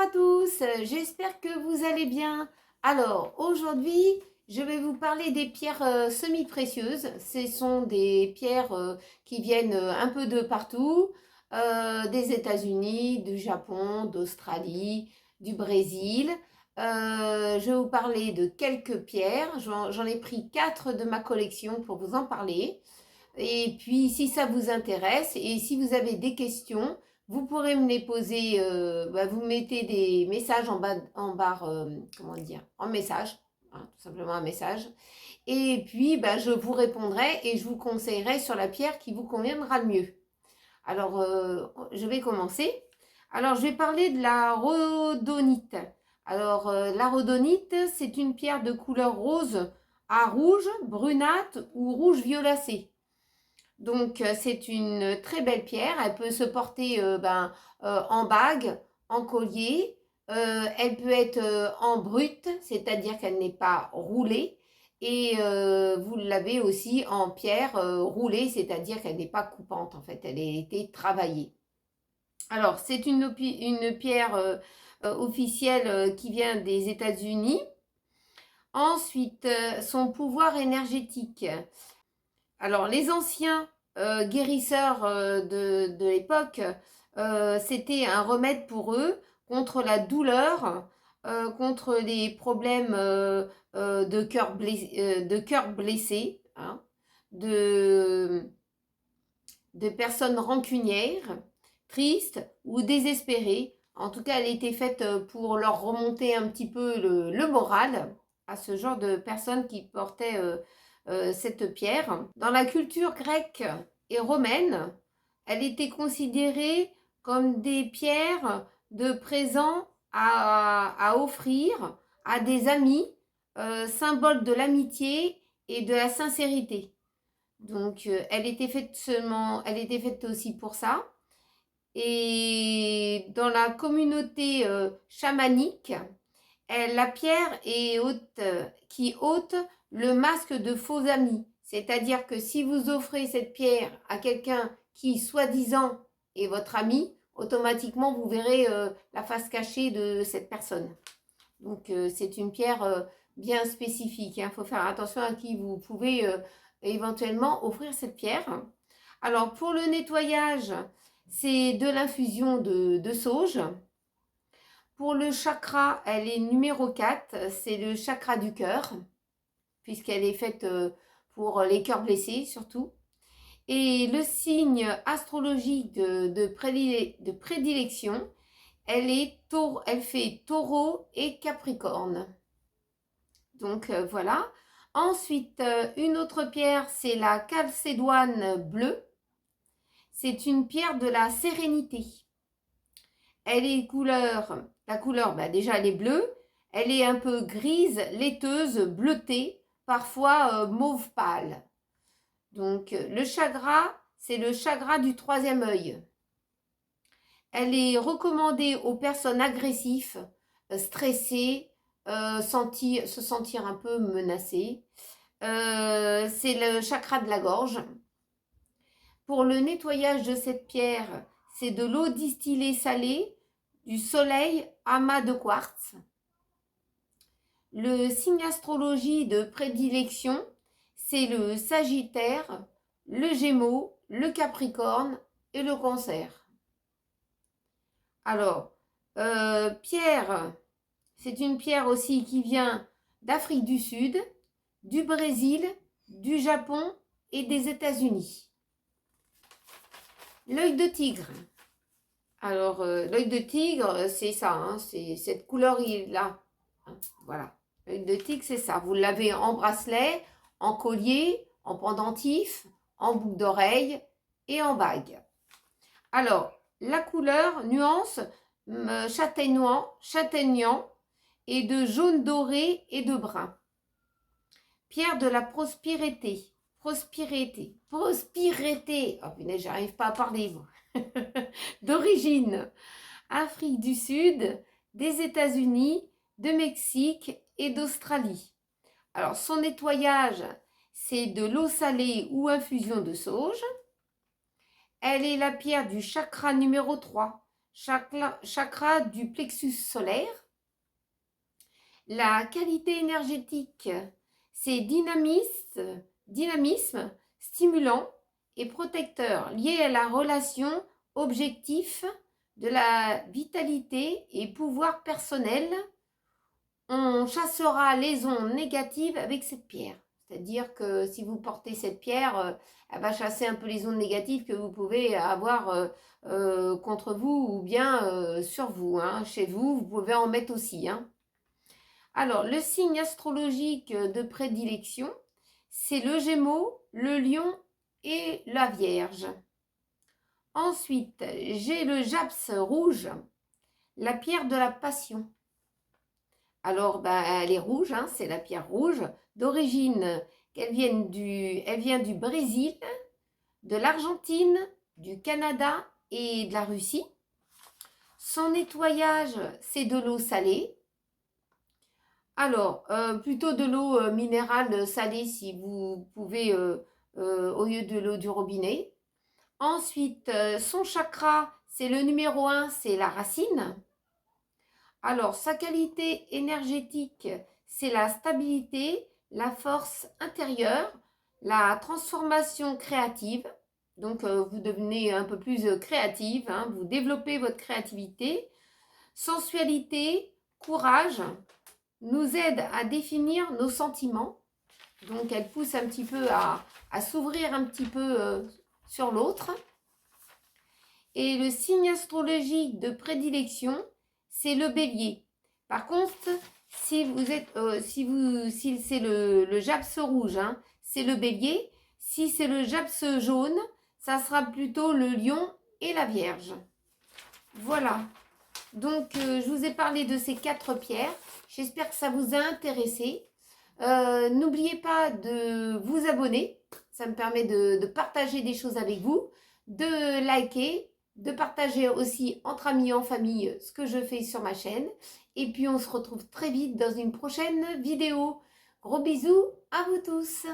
à tous, j'espère que vous allez bien. Alors aujourd'hui, je vais vous parler des pierres semi-précieuses. Ce sont des pierres qui viennent un peu de partout, des États-Unis, du Japon, d'Australie, du Brésil. Je vais vous parler de quelques pierres. J'en ai pris 4 de ma collection pour vous en parler. Et puis, si ça vous intéresse et si vous avez des questions, vous pourrez me les poser. Vous mettez des messages en barre, comment dire, en message, hein, tout simplement un message. Et puis, je vous répondrai et je vous conseillerai sur la pierre qui vous conviendra le mieux. Alors, je vais commencer. Alors, je vais parler de la rhodonite. Alors, la rhodonite, c'est une pierre de couleur rose à rouge, brunâtre ou rouge violacé. Donc, c'est une très belle pierre. Elle peut se porter en bague, en collier. Elle peut être en brute, c'est-à-dire qu'elle n'est pas roulée. Et vous l'avez aussi en pierre roulée, c'est-à-dire qu'elle n'est pas coupante. En fait, elle a été travaillée. Alors, c'est une pierre officielle qui vient des États-Unis. Ensuite, son pouvoir énergétique. Alors, les anciens guérisseurs de l'époque, c'était un remède pour eux contre la douleur, contre les problèmes de cœur blessé, hein, de, de personnes rancunières, tristes ou désespérées. En tout cas, elle était faite pour leur remonter un petit peu le moral à ce genre de personnes qui portaient cette pierre. Dans la culture grecque et romaine, elle était considérée comme des pierres de présent à offrir à des amis, symbole de l'amitié et de la sincérité. Donc, elle était faite aussi pour ça. Et dans la communauté chamanique, la pierre est qui ôte le masque de faux amis. C'est-à-dire que si vous offrez cette pierre à quelqu'un qui, soi-disant, est votre ami, automatiquement, vous verrez la face cachée de cette personne. Donc, c'est une pierre bien spécifique. Il faut faire attention à qui vous pouvez éventuellement offrir cette pierre. Alors, pour le nettoyage, c'est de l'infusion de sauge. Pour le chakra, elle est numéro 4, c'est le chakra du cœur, puisqu'elle est faite pour les cœurs blessés surtout. Et le signe astrologique de prédilection, elle fait taureau et capricorne. Donc voilà. Ensuite, une autre pierre, c'est la calcédoine bleue. C'est une pierre de la sérénité. Elle est la couleur, déjà elle est bleue. Elle est un peu grise, laiteuse, bleutée, parfois mauve pâle. Donc le chakra, c'est le chakra du troisième œil. Elle est recommandée aux personnes agressives, stressées, se sentir un peu menacées. C'est le chakra de la gorge. Pour le nettoyage de cette pierre, c'est de l'eau distillée salée, du soleil, amas de quartz. Le signe astrologie de prédilection, c'est le Sagittaire, le Gémeaux, le Capricorne et le Cancer. Alors, pierre, c'est une pierre aussi qui vient d'Afrique du Sud, du Brésil, du Japon et des États-Unis. L'œil de tigre. Alors, l'œil de tigre, c'est ça, hein, c'est cette couleur-là. Hein, voilà. L'œil de tigre, c'est ça. Vous l'avez en bracelet, en collier, en pendentif, en boucle d'oreille et en bague. Alors, la couleur, nuance châtaignant et de jaune doré et de brun. Pierre de la prospérité. Prospérité. Oh punaise, j'arrive pas à parler, moi. D'origine Afrique du Sud, des États-Unis, de Mexique et d'Australie. Alors, son nettoyage, c'est de l'eau salée ou infusion de sauge. Elle est la pierre du chakra numéro 3, chakra du plexus solaire. La qualité énergétique, c'est dynamisme, stimulant et protecteur, lié à la relation objectif de la vitalité et pouvoir personnel. On chassera les ondes négatives avec cette pierre. C'est-à-dire que si vous portez cette pierre, elle va chasser un peu les ondes négatives que vous pouvez avoir contre vous ou bien sur vous. Hein. Chez vous, vous pouvez en mettre aussi. Hein. Alors, le signe astrologique de prédilection, c'est le Gémeaux, le Lion et la Vierge. Ensuite, j'ai le japs rouge, la pierre de la passion. Alors, elle est rouge, hein, c'est la pierre rouge. D'origine, elle vient du Brésil, de l'Argentine, du Canada et de la Russie. Son nettoyage, c'est de l'eau salée. Alors, plutôt de l'eau minérale salée si vous pouvez, au lieu de l'eau du robinet. Ensuite, son chakra, c'est le numéro 1, c'est la racine. Alors, sa qualité énergétique, c'est la stabilité, la force intérieure, la transformation créative. Donc, vous devenez un peu plus créative, hein, vous développez votre créativité. Sensualité, courage, nous aide à définir nos sentiments. Donc, elle pousse un petit peu à s'ouvrir un petit peu sur l'autre. Et le signe astrologique de prédilection, c'est le bélier. Par contre, si c'est le japs rouge, hein, c'est le bélier. Si c'est le japs jaune, ça sera plutôt le lion et la vierge. Voilà. Donc, je vous ai parlé de ces 4 pierres. J'espère que ça vous a intéressé. N'oubliez pas de vous abonner. Ça me permet de partager des choses avec vous, de liker, de partager aussi entre amis, en famille, ce que je fais sur ma chaîne. Et puis, on se retrouve très vite dans une prochaine vidéo. Gros bisous à vous tous.